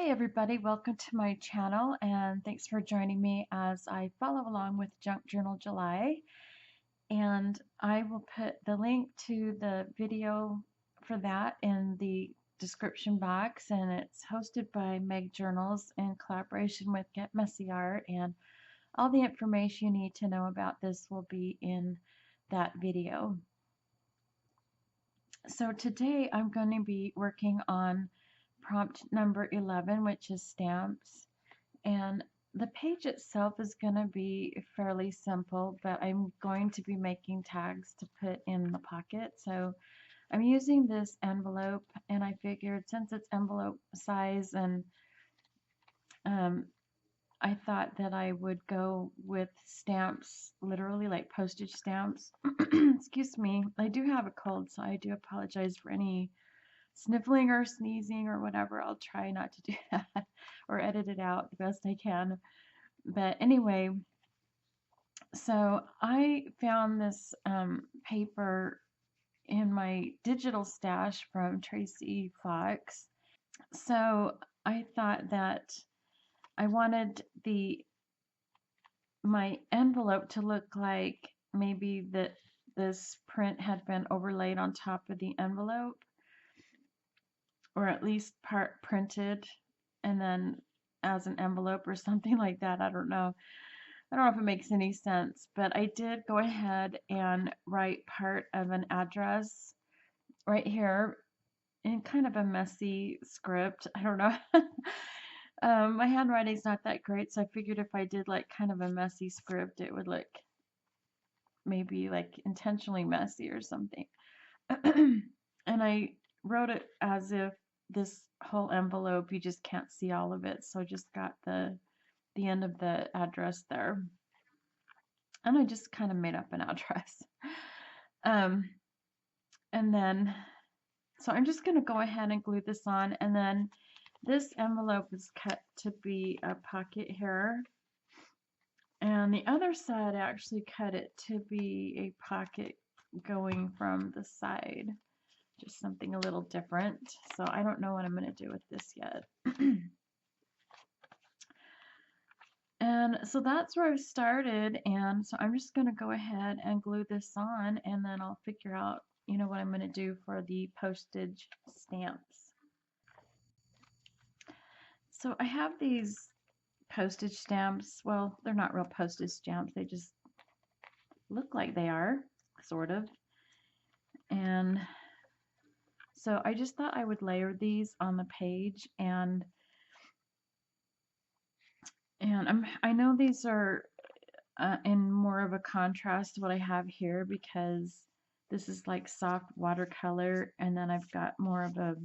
Hey everybody, welcome to my channel and thanks for joining me as I follow along with Junk Journal July. And I will put the link to the video for that in the description box, and it's hosted by Meg Journals in collaboration with Get Messy Art, and all the information you need to know about this will be in that video. So today I'm going to be working on prompt number 11, which is stamps. And the page itself is going to be fairly simple, but I'm going to be making tags to put in the pocket. So I'm using this envelope, and I figured since it's envelope size, and um, I thought that I would go with stamps, literally like postage stamps. Excuse me, I do have a cold, so I do apologize for any sniffling or sneezing or whatever. I'll try not to do that or edit it out the best I can. But anyway, so I found this paper in my digital stash from Tracy Fox. So I thought that I wanted my envelope to look like maybe that this print had been overlaid on top of the envelope, or at least part printed and then as an envelope or something like that. I don't know. I don't know if it makes any sense, but I did go ahead and write part of an address right here in kind of a messy script. I don't know. My handwriting's not that great, so I figured if I did like kind of a messy script, it would look maybe like intentionally messy or something. And I wrote it as if this whole envelope, you just can't see all of it, so I just got the end of the address there. And I just kind of made up an address. And then, so I'm just going to go ahead and glue this on. And then this envelope is cut to be a pocket here. And the other side, I actually cut it to be a pocket going from the side. Just something a little different. So I don't know what I'm going to do with this yet. And so that's where I started, and so I'm just going to go ahead and glue this on, and then I'll figure out, what I'm going to do for the postage stamps. So I have these postage stamps. Well, they're not real postage stamps. They just look like they are, sort of. And so I just thought I would layer these on the page, and I know these are in more of a contrast to what I have here, because this is like soft watercolor, and then I've got more of a,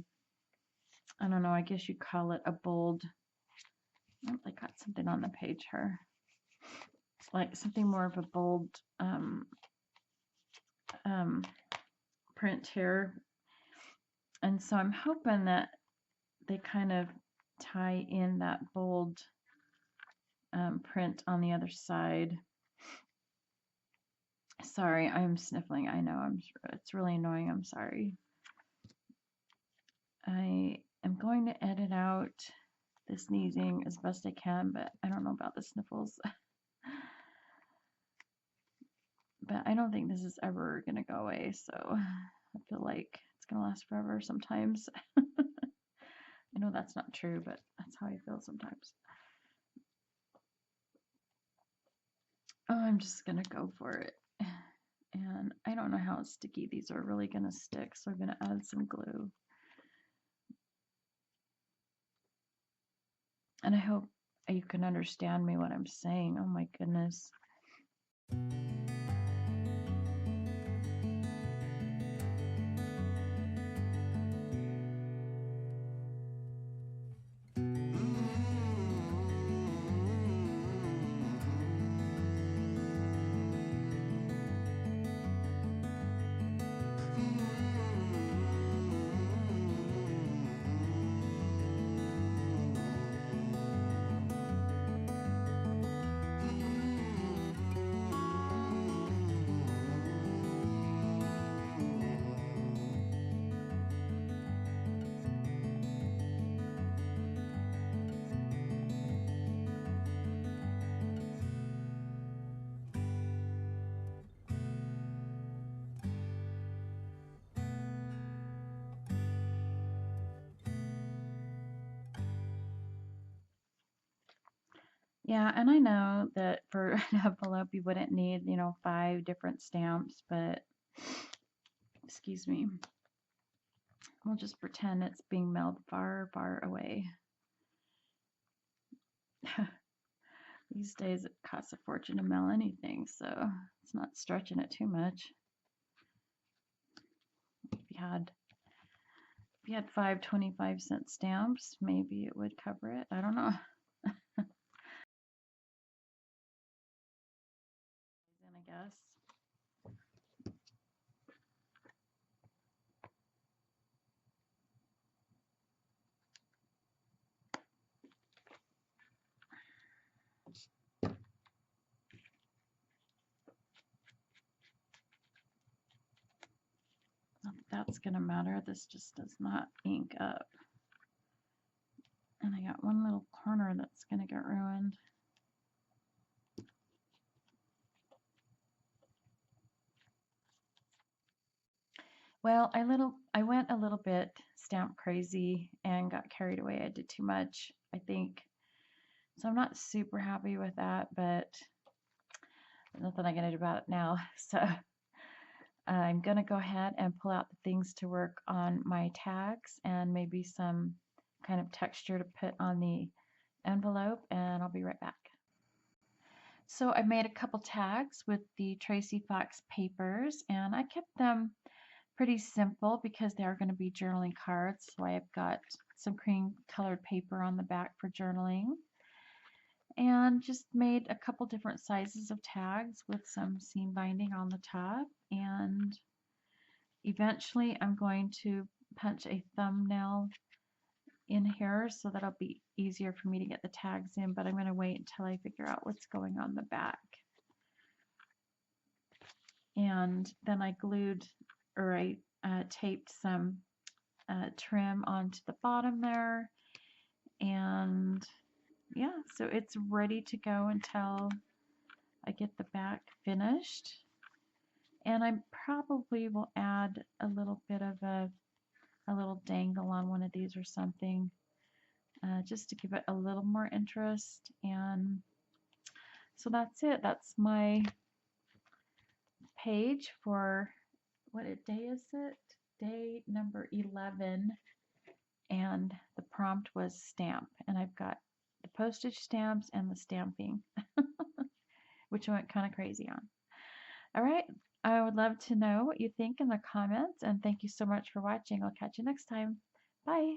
I don't know, I guess you call it a bold. Oh, I got something on the page here, like something more of a bold print here. And so I'm hoping that they kind of tie in that bold print on the other side. Sorry, I'm sniffling. I know, it's really annoying. I'm sorry. I am going to edit out the sneezing as best I can, but I don't know about the sniffles. But I don't think this is ever going to go away, so I feel like it's going to last forever sometimes. I know that's not true, but that's how I feel sometimes. Oh, I'm just going to go for it. And I don't know how sticky these are really going to stick, so I'm going to add some glue. And I hope you can understand me what I'm saying. Oh my goodness. Yeah, and I know that for an envelope you wouldn't need, 5 different stamps, but excuse me, we'll just pretend it's being mailed far, far away. These days it costs a fortune to mail anything, so it's not stretching it too much. If you had 5 25-cent stamps, maybe it would cover it. I don't know. Then I guess. Not that that's gonna matter. This just does not ink up. And I got one little corner that's gonna get ruined. Well, I went a little bit stamp crazy and got carried away. I did too much, I think. So I'm not super happy with that, but there's nothing I can do about it now. So I'm gonna go ahead and pull out the things to work on my tags and maybe some kind of texture to put on the envelope, and I'll be right back. So I made a couple tags with the Tracy Fox papers, and I kept them pretty simple because they are going to be journaling cards. So I've got some cream colored paper on the back for journaling, and just made a couple different sizes of tags with some seam binding on the top. And eventually I'm going to punch a thumbnail in here so that'll be easier for me to get the tags in, but I'm going to wait until I figure out what's going on the back. And then I glued, or I taped some trim onto the bottom there, and yeah, so it's ready to go until I get the back finished. And I probably will add a little bit of a little dangle on one of these or something, just to give it a little more interest. And so that's it. That's my page for, what day is it? Day number 11. And the prompt was stamp. And I've got the postage stamps and the stamping, which I went kind of crazy on. All right. I would love to know what you think in the comments. And thank you so much for watching. I'll catch you next time. Bye.